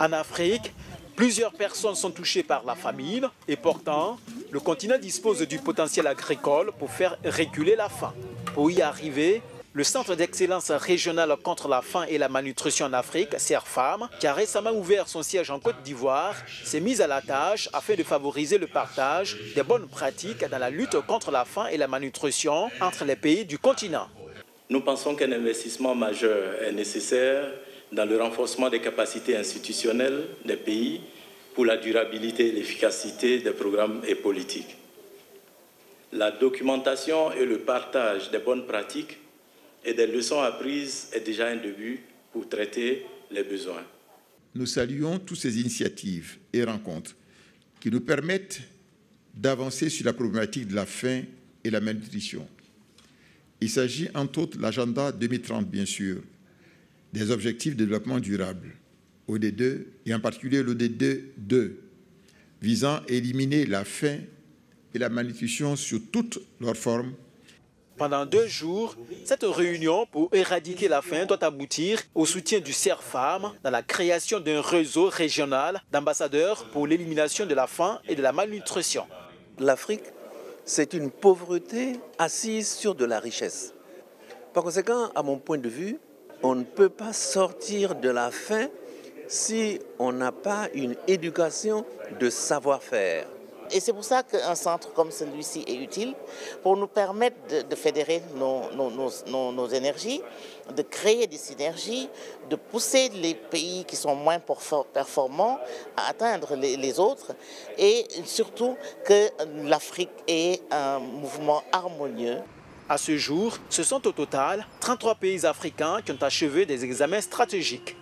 En Afrique, plusieurs personnes sont touchées par la famine et pourtant, le continent dispose du potentiel agricole pour faire reculer la faim. Pour y arriver, le Centre d'excellence régional contre la faim et la malnutrition en Afrique, CERFAM, qui a récemment ouvert son siège en Côte d'Ivoire, s'est mis à la tâche afin de favoriser le partage des bonnes pratiques dans la lutte contre la faim et la malnutrition entre les pays du continent. Nous pensons qu'un investissement majeur est nécessaire dans le renforcement des capacités institutionnelles des pays pour la durabilité et l'efficacité des programmes et politiques. La documentation et le partage des bonnes pratiques et des leçons apprises est déjà un début pour traiter les besoins. Nous saluons toutes ces initiatives et rencontres qui nous permettent d'avancer sur la problématique de la faim et la malnutrition. Il s'agit entre autres de l'agenda 2030, bien sûr, des objectifs de développement durable, ODD2, et en particulier l'ODD2, visant à éliminer la faim et la malnutrition sous toutes leurs formes. Pendant 2 jours, cette réunion pour éradiquer la faim doit aboutir au soutien du CERFAM dans la création d'un réseau régional d'ambassadeurs pour l'élimination de la faim et de la malnutrition. L'Afrique, c'est une pauvreté assise sur de la richesse. Par conséquent, à mon point de vue, on ne peut pas sortir de la faim si on n'a pas une éducation de savoir-faire. Et c'est pour ça qu'un centre comme celui-ci est utile, pour nous permettre de fédérer nos énergies, de créer des synergies, de pousser les pays qui sont moins performants à atteindre les autres, et surtout que l'Afrique ait un mouvement harmonieux. À ce jour, ce sont au total 33 pays africains qui ont achevé des examens stratégiques.